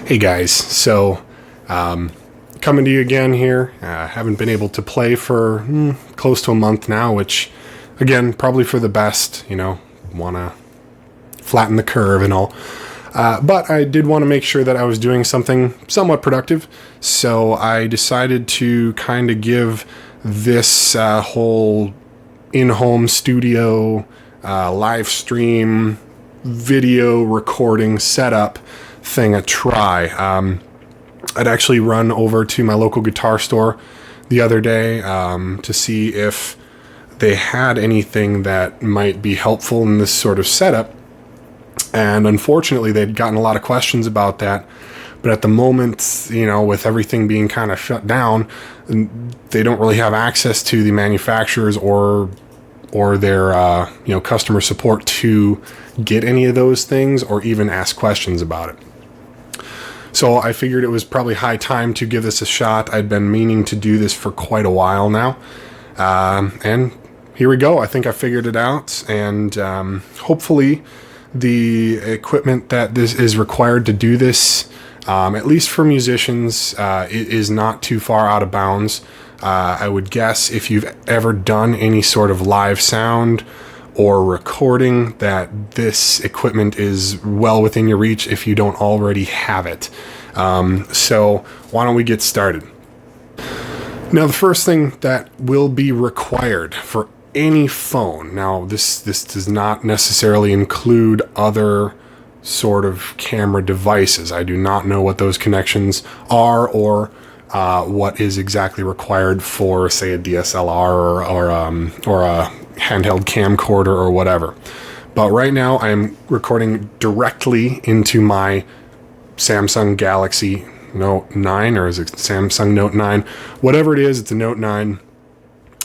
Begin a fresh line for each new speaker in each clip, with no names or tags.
Hey guys, so coming to you again here. Haven't been able to play for close to a month now, which again, probably for the best, want to flatten the curve and all. But I did want to make sure that I was doing something somewhat productive, so I decided to kind of give this whole in-home studio live stream video recording setup thing a try. I'd actually run over to my local guitar store the other day to see if they had anything that might be helpful in this sort of setup. And unfortunately, they'd gotten a lot of questions about that. But at the moment, with everything being kind of shut down, they don't really have access to the manufacturers or their customer support to get any of those things or even ask questions about it. So I figured it was probably high time to give this a shot. I'd been meaning to do this for quite a while now. And here we go. I think I figured it out. And hopefully the equipment that this is required to do this, at least for musicians, it is not too far out of bounds. I would guess if you've ever done any sort of live sound or recording, that this equipment is well within your reach if you don't already have it. So why don't we get started? Now, the first thing that will be required for any phone, now this does not necessarily include other sort of camera devices. I do not know what those connections are or what is exactly required for, say, a DSLR or a handheld camcorder or whatever. But right now I'm recording directly into my Samsung Galaxy Note 9, or is it Samsung Note 9? Whatever it is, it's a Note 9.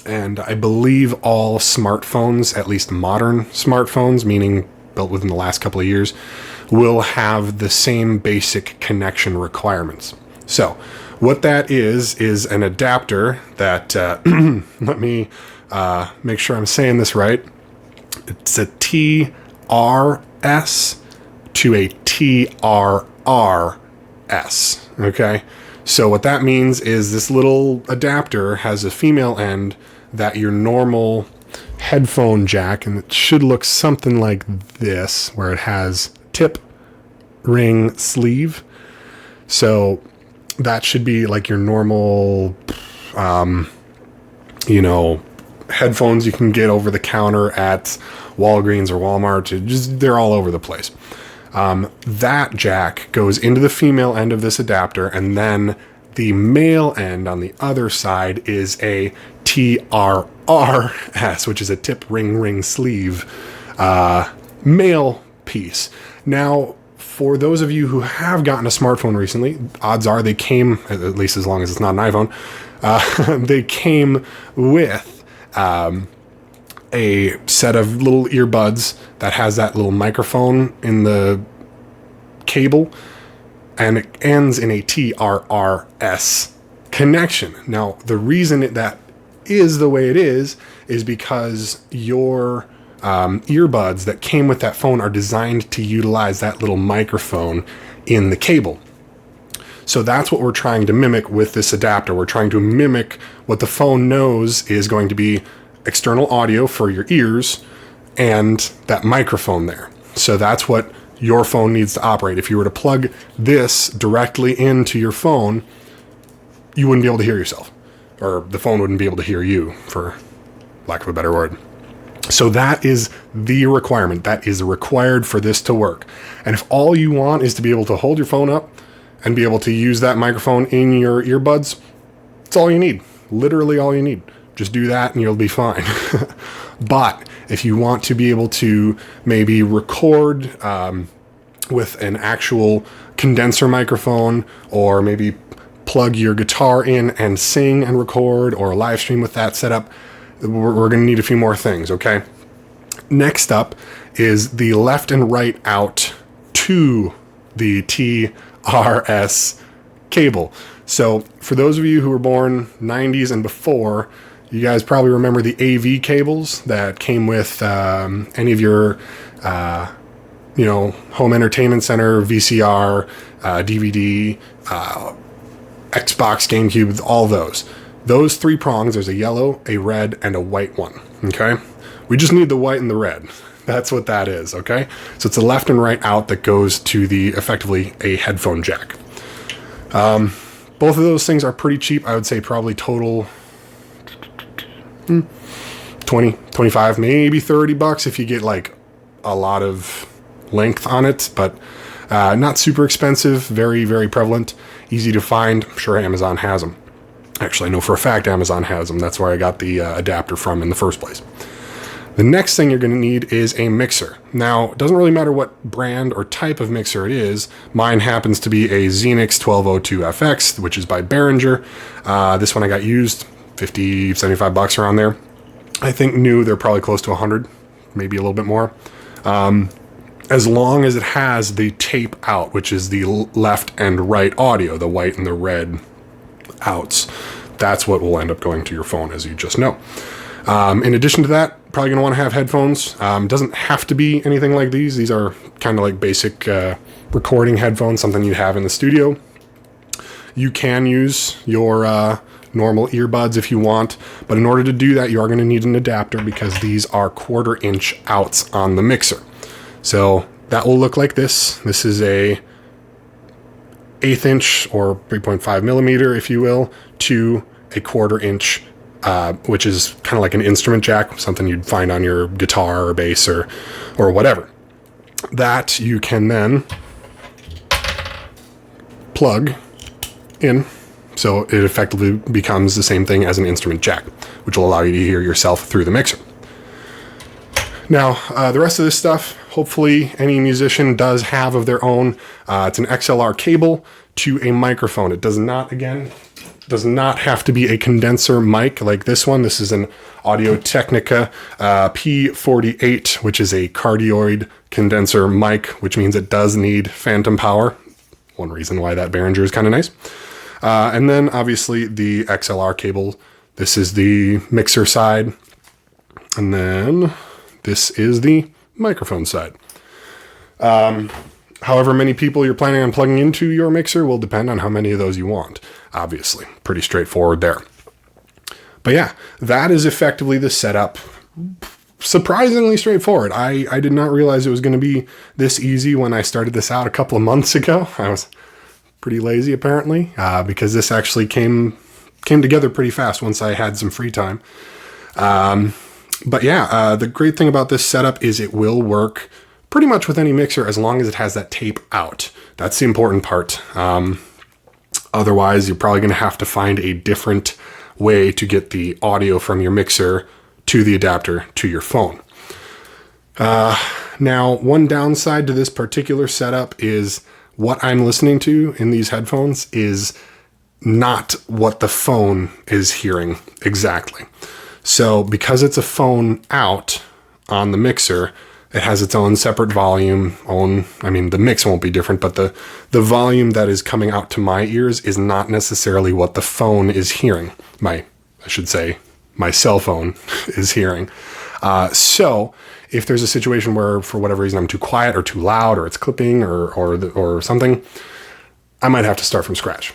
And I believe all smartphones, at least modern smartphones, meaning built within the last couple of years, will have the same basic connection requirements. So what that is an adapter that, let me make sure I'm saying this right. It's a TRS to a TRRS, okay? So what that means is this little adapter has a female end that your normal headphone jack, and it should look something like this, where it has tip, ring, sleeve. So that should be like your normal, headphones you can get over the counter at Walgreens or Walmart. They're all over the place. That jack goes into the female end of this adapter, and then the male end on the other side is a TRRS, which is a tip, ring, sleeve male piece. Now, for those of you who have gotten a smartphone recently, odds are they came, at least as long as it's not an iPhone, they came with a set of little earbuds that has that little microphone in the cable, and it ends in a TRRS connection. Now, the reason that is the way it is because your earbuds that came with that phone are designed to utilize that little microphone in the cable. So that's what we're trying to mimic with this adapter. We're trying to mimic what the phone knows is going to be external audio for your ears and that microphone there. So that's what your phone needs to operate. If you were to plug this directly into your phone, you wouldn't be able to hear yourself, or the phone wouldn't be able to hear you, for lack of a better word. So that is the requirement. That is required for this to work. And if all you want is to be able to hold your phone up and be able to use that microphone in your earbuds, it's all you need. Literally all you need. Just do that and you'll be fine. But if you want to be able to maybe record with an actual condenser microphone, or maybe plug your guitar in and sing and record, or live stream with that setup, we're going to need a few more things, okay? Next up is the left and right out to the TRS cable. So for those of you who were born 90s and before, you guys probably remember the AV cables that came with any of your home entertainment center, VCR, DVD, Xbox, GameCube, all those. Those 3 prongs, there's a yellow, a red, and a white one, okay? We just need the white and the red. That's what that is, okay? So it's a left and right out that goes to effectively a headphone jack. Both of those things are pretty cheap. I would say probably total 20, 25, maybe $30 if you get like a lot of length on it, but not super expensive, very, very prevalent, easy to find. I'm sure Amazon has them. Actually, I know for a fact Amazon has them. That's where I got the adapter from in the first place. The next thing you're going to need is a mixer. Now, it doesn't really matter what brand or type of mixer it is. Mine happens to be a Xenix 1202FX, which is by Behringer. This one I got used, 50, 75 bucks around there. I think new, they're probably close to 100, maybe a little bit more. As long as it has the tape out, which is the left and right audio, the white and the red outs. That's what will end up going to your phone, as you just know. In addition to that, probably going to want to have headphones. Doesn't have to be anything like these. These are kind of like basic recording headphones, something you have in the studio. You can use your normal earbuds if you want, but in order to do that, you are going to need an adapter because these are 1/4 inch outs on the mixer. So that will look like this. This is a 1/8 inch or 3.5 millimeter, if you will, to a 1/4 inch, which is kind of like an instrument jack, something you'd find on your guitar or bass or whatever. That you can then plug in, so it effectively becomes the same thing as an instrument jack, which will allow you to hear yourself through the mixer. Now, the rest of this stuff, hopefully any musician does have of their own. It's an XLR cable to a microphone. It does not have to be a condenser mic like this one. This is an Audio-Technica P48, which is a cardioid condenser mic, which means it does need phantom power. One reason why that Behringer is kind of nice. And then obviously the XLR cable. This is the mixer side. And then this is the microphone side. However many people you're planning on plugging into your mixer will depend on how many of those you want, obviously. Pretty straightforward there. But yeah, that is effectively the setup. Surprisingly straightforward. I did not realize it was going to be this easy when I started this out a couple of months ago. I was pretty lazy apparently, because this actually came together pretty fast once I had some free time. But yeah, the great thing about this setup is it will work pretty much with any mixer as long as it has that tape out. That's the important part. Otherwise, you're probably going to have to find a different way to get the audio from your mixer to the adapter to your phone. Now, one downside to this particular setup is what I'm listening to in these headphones is not what the phone is hearing exactly. So because it's a phone out on the mixer, it has its own separate volume, the mix won't be different, but the volume that is coming out to my ears is not necessarily what the phone is hearing. My cell phone is hearing. So if there's a situation where for whatever reason I'm too quiet or too loud or it's clipping or something, I might have to start from scratch.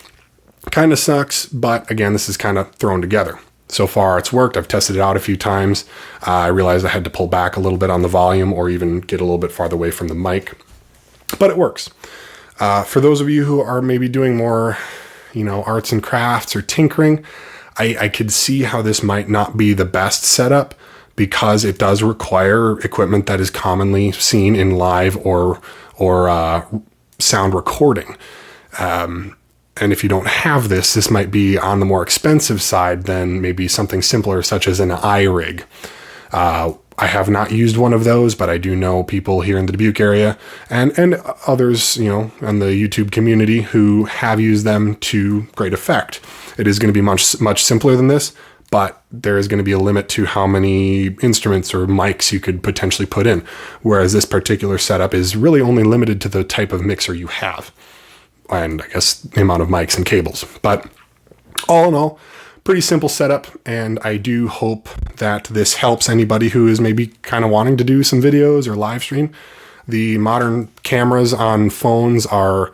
Kind of sucks, but again, this is kind of thrown together. So far, it's worked. I've tested it out a few times. I realized I had to pull back a little bit on the volume or even get a little bit farther away from the mic, but it works. For those of you who are maybe doing more, arts and crafts or tinkering, I could see how this might not be the best setup because it does require equipment that is commonly seen in live or sound recording. And if you don't have this might be on the more expensive side than maybe something simpler such as an iRig. I have not used one of those, but I do know people here in the Dubuque area and others, in the YouTube community who have used them to great effect. It is going to be much, much simpler than this, but there is going to be a limit to how many instruments or mics you could potentially put in. Whereas this particular setup is really only limited to the type of mixer you have. And I guess the amount of mics and cables. But all in all, pretty simple setup. And I do hope that this helps anybody who is maybe kind of wanting to do some videos or live stream. The modern cameras on phones are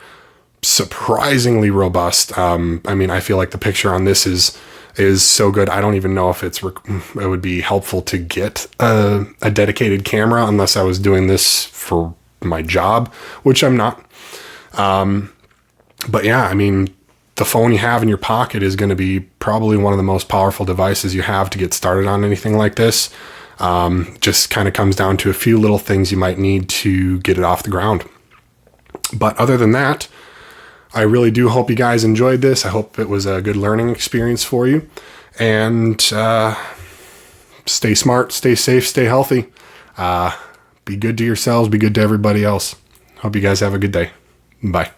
surprisingly robust. I mean, I feel like the picture on this is so good. I don't even know if it would be helpful to get a dedicated camera unless I was doing this for my job, which I'm not. But yeah, I mean, the phone you have in your pocket is going to be probably one of the most powerful devices you have to get started on anything like this. Just kind of comes down to a few little things you might need to get it off the ground. But other than that, I really do hope you guys enjoyed this. I hope it was a good learning experience for you. And stay smart, stay safe, stay healthy. Be good to yourselves, be good to everybody else. Hope you guys have a good day. Bye.